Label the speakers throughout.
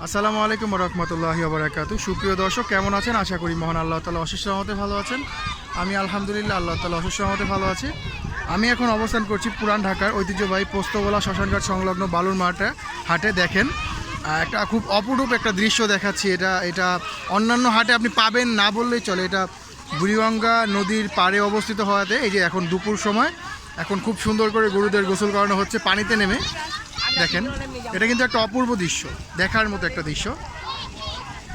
Speaker 1: আসসালামু আলাইকুম রহমতুল্লাহি ওয়া সুপ্রিয় দর্শক, কেমন আছেন? আশা করি মহান আল্লাহ তাআলা অশেষ রহমতে ভালো আছেন। আমি আলহামদুলিল্লাহ আল্লাহ তাআলা অশেষ রহমতে ভালো আছি। আমি এখন অবস্থান করছি পুরান ঢাকার ঐতিহ্যবাহী পোস্তগোলা শ্মশানঘাট সংলগ্ন বালুর হাটে। দেখেন, একটা খুব অপরূপ একটা দৃশ্য দেখাচ্ছি। এটা অন্যান্য হাটে আপনি পাবেন না বললেই চলে। এটা বুড়িগঙ্গা নদীর পাড়ে অবস্থিত হওয়াতে এই যে এখন দুপুর সময়, এখন খুব সুন্দর করে গরুদের গোসল করানো হচ্ছে পানিতে নেমে। দেখেন, এটা কিন্তু একটা অপূর্ব দৃশ্য, দেখার মতো একটা দৃশ্য।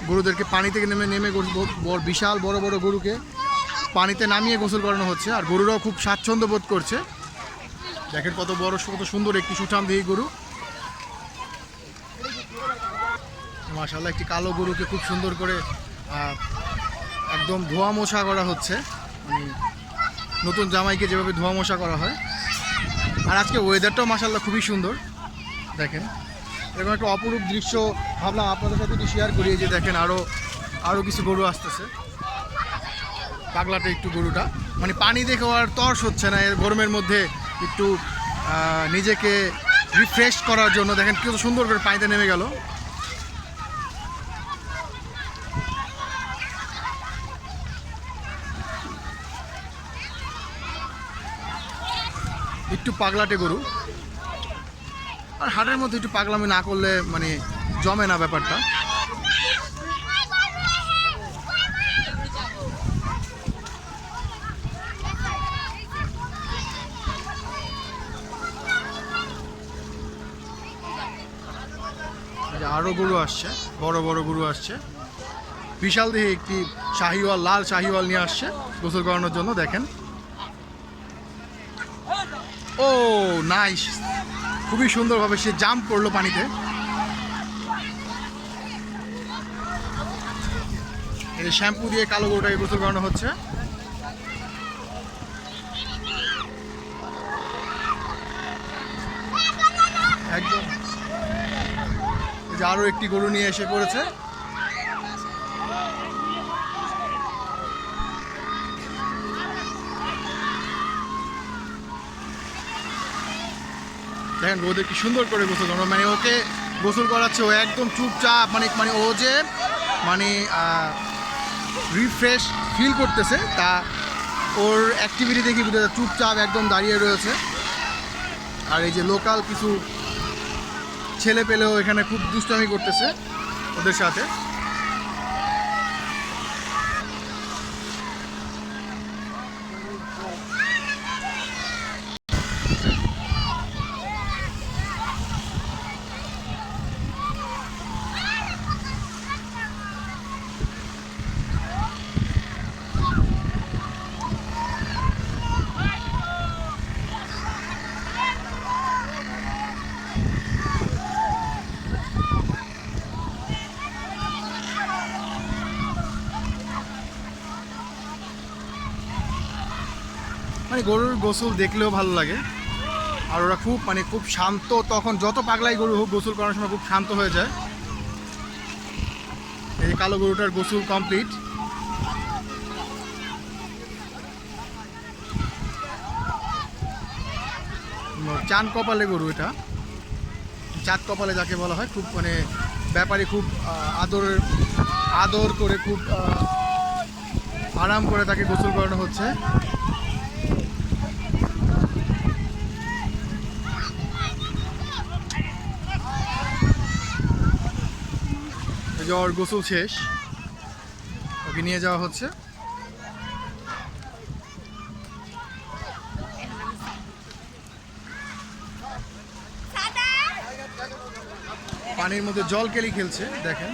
Speaker 1: গরুদেরকে পানি থেকে নেমে বিশাল বড় বড় গরুকে পানিতে নামিয়ে গোসল করানো হচ্ছে, আর গরুরাও খুব স্বাচ্ছন্দ্য বোধ করছে। দেখেন কত বড়, কত সুন্দর একটি সুঠামদেহী গরু। মাশাআল্লাহ, একটি কালো গরুকে খুব সুন্দর করে একদম ধোয়া মোছা করা হচ্ছে, মানে নতুন জামাইকে যেভাবে ধোয়া মোছা করা হয়। আর আজকে ওয়েদারটাও মাশাআল্লাহ খুবই সুন্দর। দেখেন, এরকম একটা অপরূপ দৃশ্য ভাবলাম আপনাদের সাথে একটু শেয়ার করি। যে দেখেন, আরও কিছু গরু আসতেছে। পাগলাটে একটু গরুটা, মানে পানি দেখে আর তর্স হচ্ছে না এর গরমের মধ্যে একটু নিজেকে রিফ্রেশ করার জন্য। দেখেন কত সুন্দর করে পানিতে নেমে গেল। একটু পাগলাটে গরু, আর হাটের মধ্যে একটু পাগলামি না করলে মানে জমে না ব্যাপারটা। আরও গরু আসছে, বড় বড় গরু আসছে। বিশাল দেহে একটি শাহিওয়াল, লাল শাহিওয়াল নিয়ে আসছে গোসল করানোর জন্য। দেখেন, ও নাইস, খুবই সুন্দরভাবে সে জাম্প করলো পানিতে। এই শ্যাম্পু দিয়ে কালো গরুটাকে গোসল করানো হচ্ছে। একদম, এই যে আরো একটি গরু নিয়ে এসে পড়েছে। দেখেন গরুদের কি সুন্দর করে গোসল করানো, মানে ওকে গোসল করাচ্ছে, ও একদম চুপচাপ, মানে ও যে মানে রিফ্রেশ ফিল করতেছে, তা ওর অ্যাক্টিভিটি দেখি বুঝতে যায়। চুপচাপ একদম দাঁড়িয়ে রয়েছে। আর এই যে লোকাল কিছু ছেলে পেলেও এখানে খুব দুষ্টামি করতেছে ওদের সাথে। মানে গরুর গোসল দেখলেও ভালো লাগে, আর ওরা খুব শান্ত। তখন যত পাগলাই গরু হোক, গোসল করার সময় খুব শান্ত হয়ে যায়। এই কালো গরুটার গোসল কমপ্লিট। চাঁদ কপালে গরু, এটা চাঁদ কপালে যাকে বলা হয়। খুব মানে ব্যাপারী খুব আদর করে, খুব আরাম করে তাকে গোসল করানো হচ্ছে। ওর গোসল শেষ, ওকে নিয়ে যাওয়া হচ্ছে। পানির মধ্যে জল কেলি খেলছে, দেখেন।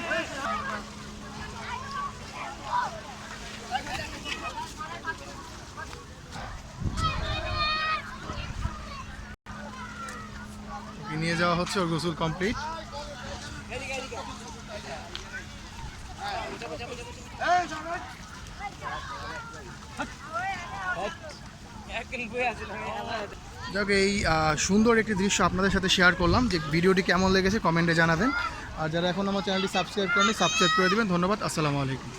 Speaker 1: ওকে নিয়ে যাওয়া হচ্ছে, ওর গোসল কমপ্লিট। যাক, এই সুন্দর একটি দৃশ্য আপনাদের সাথে শেয়ার করলাম। যে ভিডিওটি কেমন লেগেছে কমেন্টে জানাবেন। আর যারা এখন আমার চ্যানেলটি সাবস্ক্রাইব করেনি, সাবস্ক্রাইব করে দেবেন। ধন্যবাদ। আসসালামু আলাইকুম।